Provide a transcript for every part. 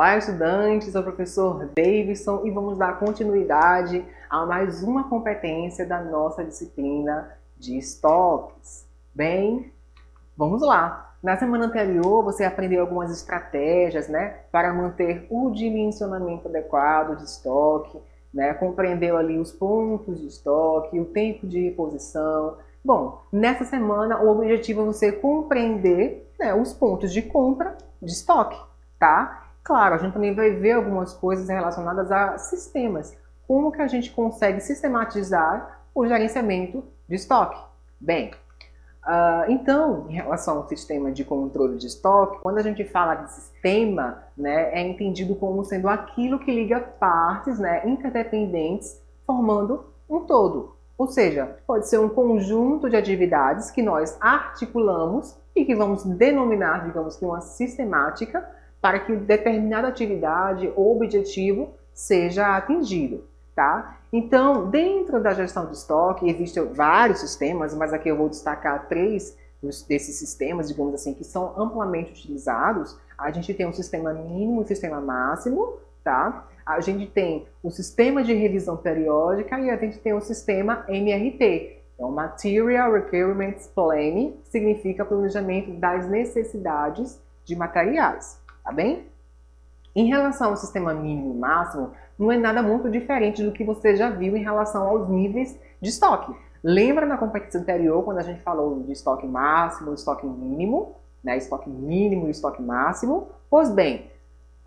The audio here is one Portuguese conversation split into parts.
Olá, estudantes, sou o professor Davidson e vamos dar continuidade a mais uma competência da nossa disciplina de estoques. Bem, vamos lá. Na semana anterior, você aprendeu algumas estratégias, para manter o dimensionamento adequado de estoque, compreendeu ali os pontos de estoque, o tempo de reposição. Bom, nessa semana o objetivo é você compreender, os pontos de compra de estoque, tá? Claro, a gente também vai ver algumas coisas relacionadas a sistemas. Como que a gente consegue sistematizar o gerenciamento de estoque? Bem, então, em relação ao sistema de controle de estoque, quando a gente fala de sistema, é entendido como sendo aquilo que liga partes, interdependentes, formando um todo. Ou seja, pode ser um conjunto de atividades que nós articulamos e que vamos denominar, digamos que uma sistemática, para que determinada atividade ou objetivo seja atingido, tá? Então, dentro da gestão de estoque, existem vários sistemas, mas aqui eu vou destacar 3 desses sistemas, digamos assim, que são amplamente utilizados. A gente tem o sistema mínimo e o sistema máximo, tá? A gente tem o sistema de revisão periódica e a gente tem o sistema MRP, então Material Requirements Planning, que significa planejamento das necessidades de materiais. Tá bem? Em relação ao sistema mínimo e máximo, não é nada muito diferente do que você já viu em relação aos níveis de estoque. Lembra na competência anterior, quando a gente falou de estoque máximo e estoque mínimo, estoque mínimo e estoque máximo? Pois bem,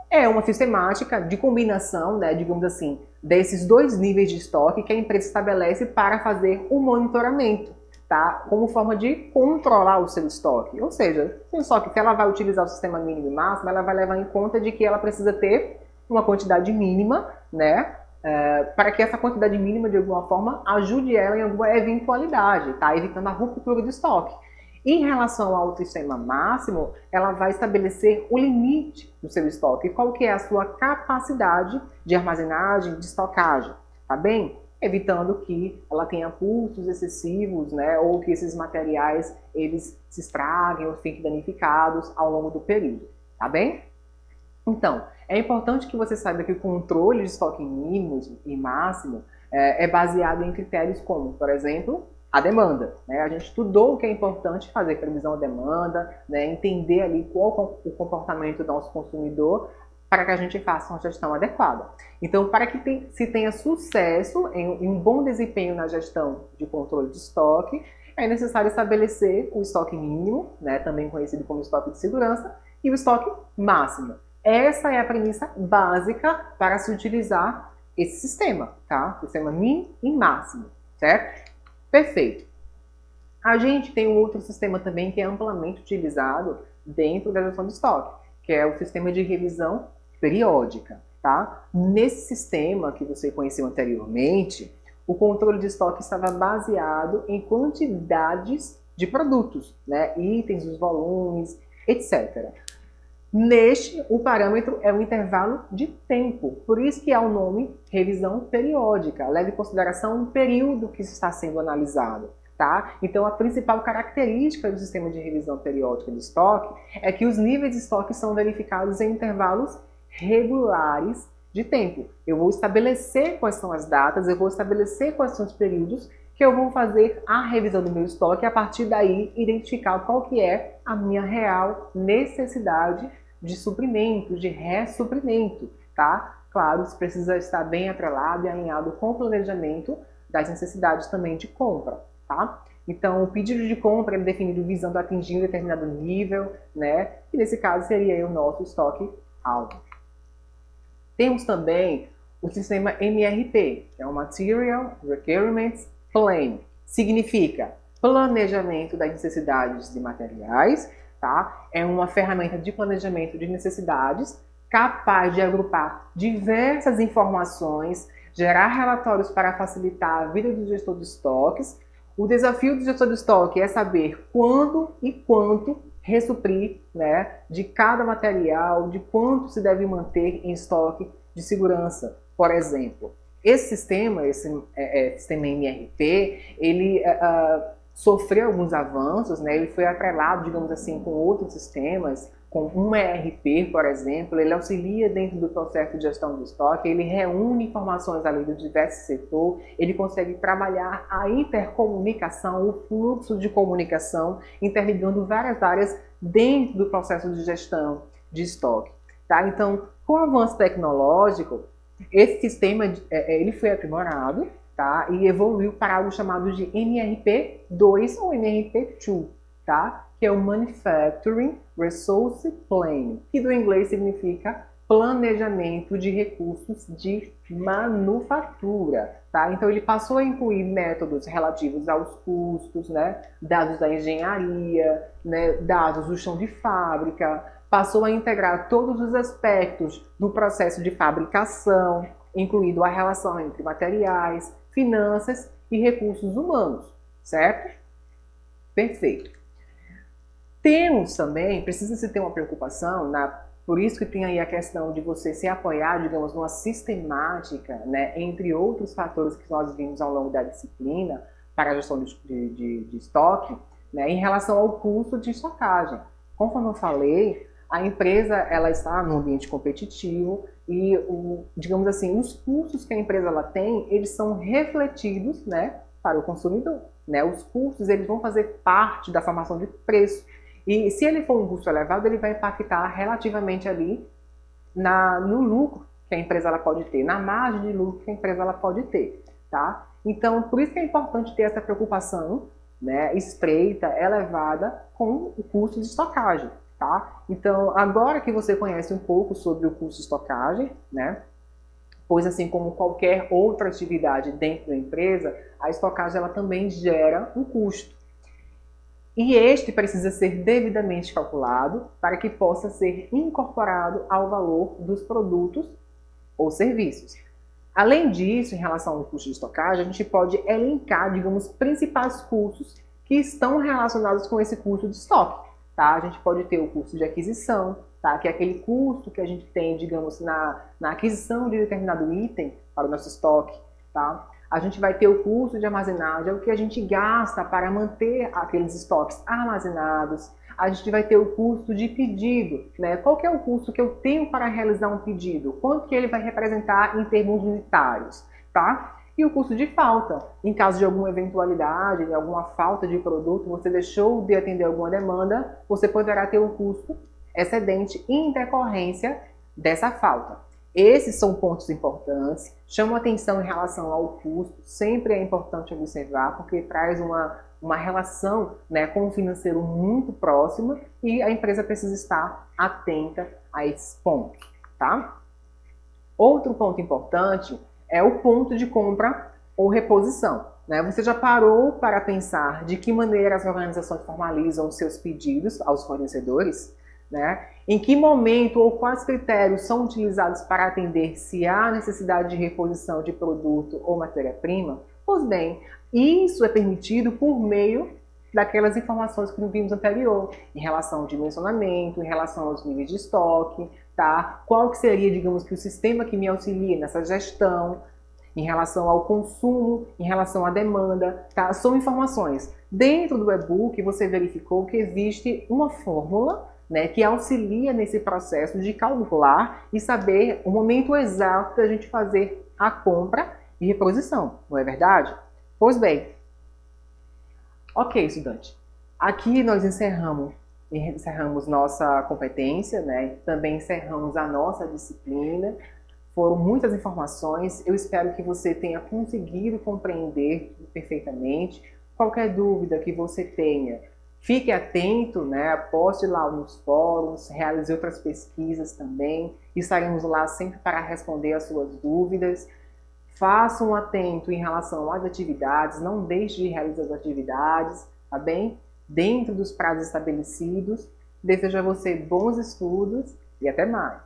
é uma sistemática de combinação, digamos assim, desses 2 níveis de estoque que a empresa estabelece para fazer o monitoramento, tá? Como forma de controlar o seu estoque. Ou seja, o estoque, se ela vai utilizar o sistema mínimo e máximo, ela vai levar em conta de que ela precisa ter uma quantidade mínima, para que essa quantidade mínima, de alguma forma, ajude ela em alguma eventualidade, tá? Evitando a ruptura do estoque. Em relação ao sistema máximo, ela vai estabelecer o limite do seu estoque. Qual que é a sua capacidade de armazenagem, de estocagem, tá bem? Evitando que ela tenha custos excessivos, ou que esses materiais eles se estraguem ou fiquem danificados ao longo do período, tá bem? Então, é importante que você saiba que o controle de estoque mínimo e máximo é baseado em critérios como, por exemplo, a demanda. A gente estudou o que é importante fazer previsão da demanda, entender ali qual é o comportamento do nosso consumidor, para que a gente faça uma gestão adequada. Então, para que se tenha sucesso em um bom desempenho na gestão de controle de estoque, é necessário estabelecer o estoque mínimo, também conhecido como estoque de segurança, e o estoque máximo. Essa é a premissa básica para se utilizar esse sistema, tá? Sistema min e máximo, certo? Perfeito. A gente tem um outro sistema também que é amplamente utilizado dentro da gestão de estoque, que é o sistema de revisão periódica, tá? Nesse sistema que você conheceu anteriormente, o controle de estoque estava baseado em quantidades de produtos, itens, os volumes, etc. Neste, o parâmetro é o intervalo de tempo, por isso que há o nome revisão periódica, leva em consideração o período que está sendo analisado. Tá? Então, a principal característica do sistema de revisão periódica de estoque é que os níveis de estoque são verificados em intervalos regulares de tempo. Eu vou estabelecer quais são as datas, eu vou estabelecer quais são os períodos que eu vou fazer a revisão do meu estoque e, a partir daí, identificar qual que é a minha real necessidade de suprimento, de ressuprimento, tá? Claro, isso precisa estar bem atrelado e alinhado com o planejamento das necessidades também de compra. Tá? Então, o pedido de compra é definido visando atingir um determinado nível, e nesse caso seria o nosso estoque alvo. Temos também o sistema MRP, que é o Material Requirements Plan. Significa planejamento das necessidades de materiais, tá? É uma ferramenta de planejamento de necessidades capaz de agrupar diversas informações, gerar relatórios para facilitar a vida do gestor de estoques. O desafio do gestor de estoque é saber quando e quanto ressuprir, de cada material, de quanto se deve manter em estoque de segurança, por exemplo. Esse sistema MRP, ele sofreu alguns avanços, ele foi atrelado, digamos assim, com outros sistemas, com um ERP, por exemplo, ele auxilia dentro do processo de gestão do estoque, ele reúne informações ali do diverso setor, ele consegue trabalhar a intercomunicação, o fluxo de comunicação, interligando várias áreas dentro do processo de gestão de estoque. Tá? Então, com o avanço tecnológico, esse sistema ele foi aprimorado, tá? E evoluiu para algo chamado de MRP2 ou MRP2, tá? Que é o Manufacturing Resource Planning, que do inglês significa planejamento de recursos de manufatura, tá? Então ele passou a incluir métodos relativos aos custos, né? Dados da engenharia, né? Dados do chão de fábrica, passou a integrar todos os aspectos do processo de fabricação, incluindo a relação entre materiais, finanças e recursos humanos, certo? Perfeito. Temos também, precisa-se ter uma preocupação, por isso que tem aí a questão de você se apoiar, digamos, numa sistemática, né, entre outros fatores que nós vimos ao longo da disciplina para a gestão de estoque, né, em relação ao custo de estocagem. Conforme eu falei, a empresa ela está num ambiente competitivo e, digamos assim, os custos que a empresa ela tem, eles são refletidos, né, para o consumidor. Né? Os custos eles vão fazer parte da formação de preço. E se ele for um custo elevado, ele vai impactar relativamente ali no lucro que a empresa ela pode ter, na margem de lucro que a empresa ela pode ter. Tá? Então, por isso que é importante ter essa preocupação, né, estreita, elevada com o custo de estocagem. Tá? Então, agora que você conhece um pouco sobre o custo de estocagem, né, pois assim como qualquer outra atividade dentro da empresa, a estocagem ela também gera um custo. E este precisa ser devidamente calculado para que possa ser incorporado ao valor dos produtos ou serviços. Além disso, em relação ao custo de estocagem, a gente pode elencar, digamos, principais custos que estão relacionados com esse custo de estoque. Tá? A gente pode ter o custo de aquisição, tá? Que é aquele custo que a gente tem, digamos, na aquisição de determinado item para o nosso estoque. Tá? A gente vai ter o custo de armazenagem, é o que a gente gasta para manter aqueles estoques armazenados. A gente vai ter o custo de pedido, né? Qual que é o custo que eu tenho para realizar um pedido? Quanto que ele vai representar em termos unitários, tá? E o custo de falta. Em caso de alguma eventualidade, de alguma falta de produto, você deixou de atender alguma demanda, você poderá ter um custo excedente em decorrência dessa falta. Esses são pontos importantes, chamam atenção em relação ao custo, sempre é importante observar, porque traz uma relação, né, com o financeiro muito próxima e a empresa precisa estar atenta a esses pontos. Tá? Outro ponto importante é o ponto de compra ou reposição. Né? Você já parou para pensar de que maneira as organizações formalizam os seus pedidos aos fornecedores? Né? Em que momento ou quais critérios são utilizados para atender se há necessidade de reposição de produto ou matéria-prima? Pois bem, isso é permitido por meio daquelas informações que vimos anterior, em relação ao dimensionamento, em relação aos níveis de estoque, tá? Qual que seria, digamos, que o sistema que me auxilia nessa gestão, em relação ao consumo, em relação à demanda, tá? São informações. Dentro do e-book, você verificou que existe uma fórmula, né, que auxilia nesse processo de calcular e saber o momento exato da gente fazer a compra e reposição, não é verdade? Pois bem, ok, estudante. Aqui nós encerramos nossa competência, né? Também encerramos a nossa disciplina. Foram muitas informações, eu espero que você tenha conseguido compreender perfeitamente. Qualquer dúvida que você tenha, fique atento, né? Poste lá nos fóruns, realize outras pesquisas também. Estaremos lá sempre para responder as suas dúvidas. Façam atento em relação às atividades, não deixe de realizar as atividades, tá bem? Dentro dos prazos estabelecidos. Desejo a você bons estudos e até mais.